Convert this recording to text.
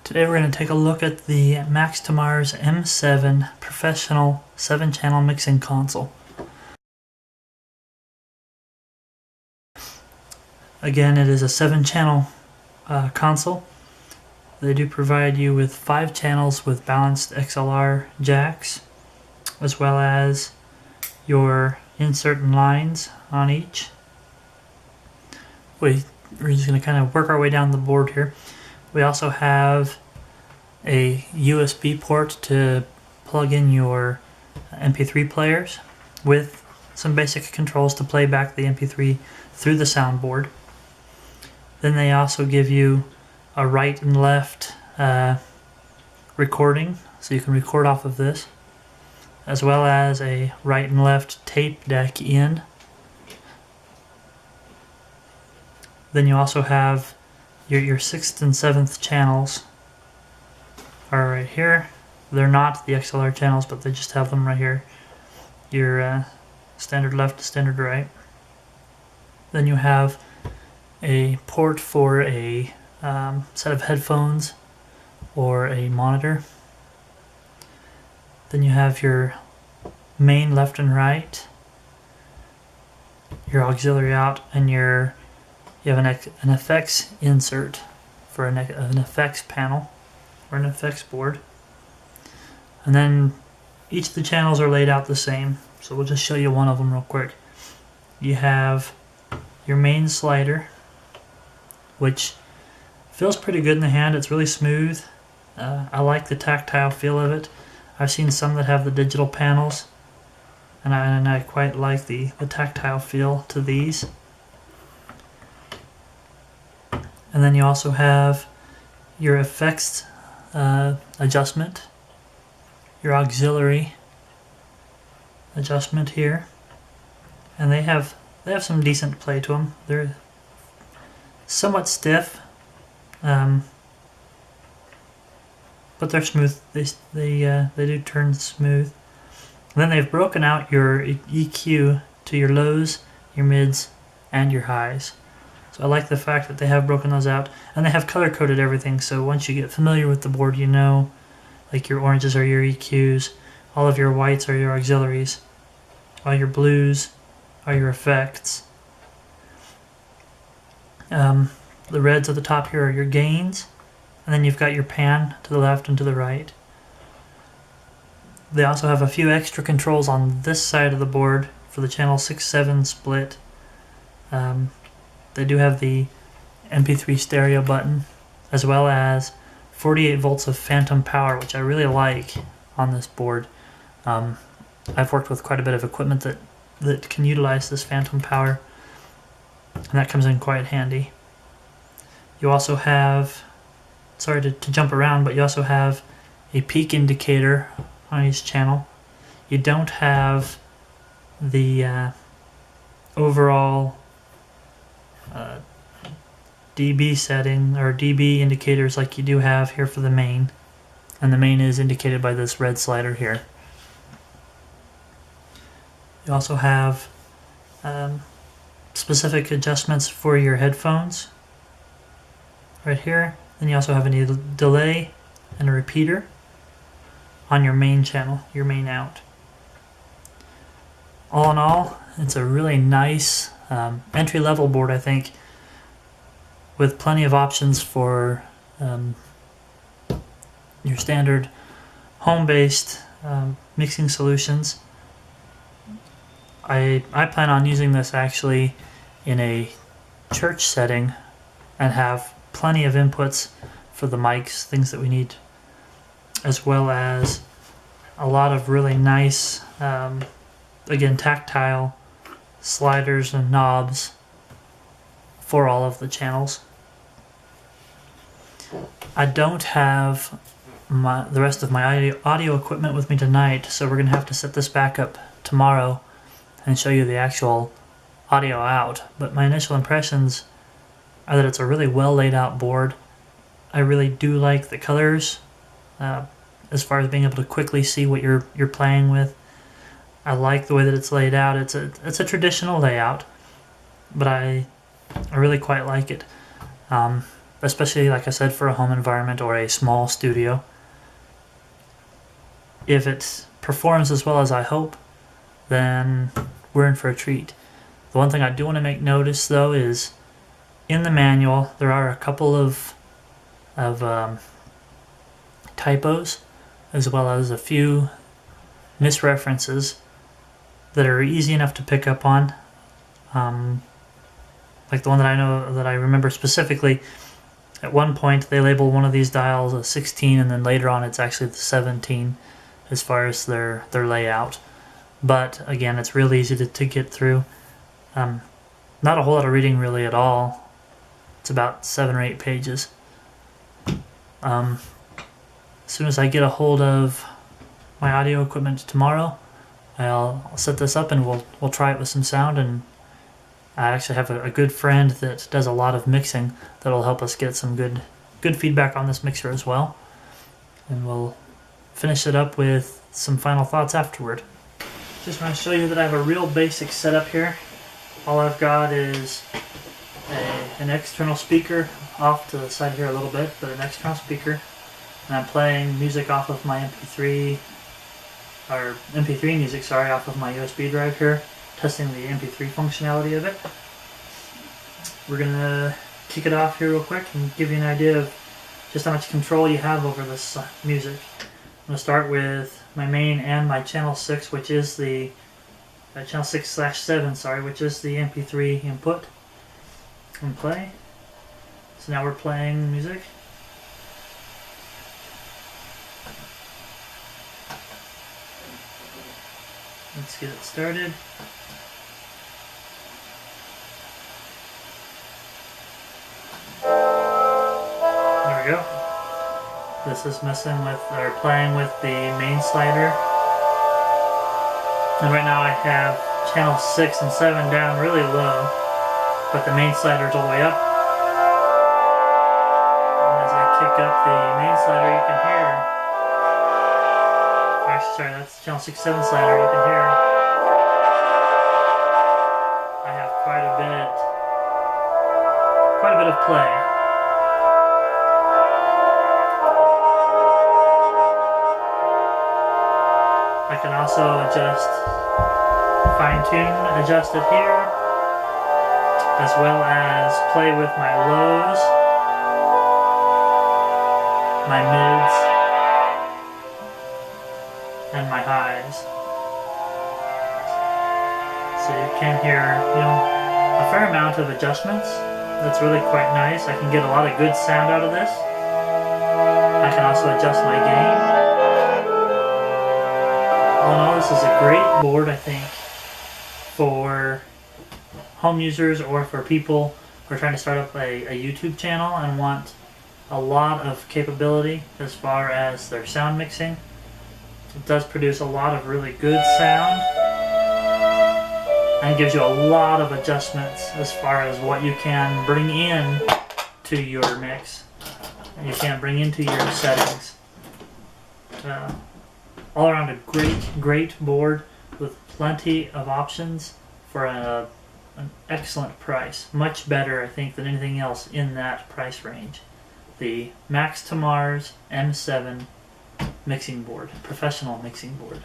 Today we're going to take a look at the Max2Mars M7 professional 7-channel mixing console. Again, it is a 7-channel console. They do provide you with 5 channels with balanced XLR jacks, as well as your insert and lines on each. We're just going to kind of work our way down the board here. We also have a USB port to plug in your MP3 players with some basic controls to play back the MP3 through the soundboard. Then they also give you a right and left recording, so you can record off of this, as well as a right and left tape deck in. Then you also have your 6th and 7th channels are right here. They're not the XLR channels, but they just have them right here. Your standard left, standard right. Then you have a port for a set of headphones or a monitor. Then you have your main left and right, your auxiliary out, and you have an effects insert for an effects panel or an effects board. And then each of the channels are laid out the same, so we'll just show you one of them real quick. You have your main slider, which feels pretty good in the hand. It's really smooth. I like the tactile feel of it. I've seen some that have the digital panels, and I quite like the tactile feel to these. And then you also have your effects adjustment, your auxiliary adjustment here, and they have some decent play to them. They're somewhat stiff, but they're smooth. They do turn smooth. And then they've broken out your EQ to your lows, your mids, and your highs. So I like the fact that they have broken those out, and they have color-coded everything, so once you get familiar with the board, you know, like your oranges are your EQs, all of your whites are your auxiliaries, all your blues are your effects. The reds at the top here are your gains, and then you've got your pan to the left and to the right. They also have a few extra controls on this side of the board for the channel 6-7 split. They do have the MP3 stereo button, as well as 48 volts of phantom power, which I really like on this board. I've worked with quite a bit of equipment that can utilize this phantom power, and that comes in quite handy. You also have, sorry to jump around, but you also have a peak indicator on each channel. You don't have the overall dB setting or dB indicators like you do have here for the main, and the main is indicated by this red slider here. You also have specific adjustments for your headphones right here. Then you also have a delay and a repeater on your main channel, your main out. All in all, it's a really nice entry-level board, I think, with plenty of options for your standard home-based mixing solutions. I plan on using this actually in a church setting and have plenty of inputs for the mics, things that we need, as well as a lot of really nice, again, tactile sliders and knobs for all of the channels. I don't have the rest of my audio equipment with me tonight, so we're going to have to set this back up tomorrow and show you the actual audio out. But my initial impressions are that it's a really well laid out board. I really do like the colors, as far as being able to quickly see what you're playing with. I like the way that it's laid out. It's a traditional layout, but I really quite like it. especially like I said for a home environment or a small studio. If it performs as well as I hope, then we're in for a treat. The one thing I do want to make notice though is in the manual there are a couple of typos as well as a few misreferences that are easy enough to pick up on. Like the one that I remember specifically, at one point they label one of these dials a 16 and then later on it's actually the 17 as far as their layout. But again, it's real easy to get through. Not a whole lot of reading really at all. It's about 7 or 8 pages. As soon as I get a hold of my audio equipment tomorrow, I'll set this up and we'll try it with some sound. And I actually have a good friend that does a lot of mixing that'll help us get some good feedback on this mixer as well. And we'll finish it up with some final thoughts afterward. Just want to show you that I have a real basic setup here. All I've got is an external speaker off to the side here a little bit, but an external speaker. And I'm playing music off of my MP3 music, sorry, off of my USB drive here, testing the MP3 functionality of it. We're gonna kick it off here real quick and give you an idea of just how much control you have over this music. I'm gonna start with my main and my channel 6, which is the channel 6/7, sorry, which is the MP3 input. And play. So now we're playing music. Let's get it started. There we go. This is messing with, or playing with the main slider. And right now I have channel 6 and 7 down really low, but the main slider is all the way up. And as I kick up the main slider, you can hear, actually sorry, that's channel 6/7 slider, you can hear I have quite a bit of play. I can also fine-tune, adjust it here, as well as play with my lows, my mids, and my highs. So you can hear, a fair amount of adjustments. That's really quite nice. I can get a lot of good sound out of this. I can also adjust my gain. All in all, this is a great board, I think, for home users or for people who are trying to start up a YouTube channel and want a lot of capability as far as their sound mixing. It does produce a lot of really good sound and gives you a lot of adjustments as far as what you can bring in to your mix and you can bring into your settings. All around a great board with plenty of options for an excellent price. Much better, I think, than anything else in that price range. The Max2Mars M7 mixing board, professional mixing board.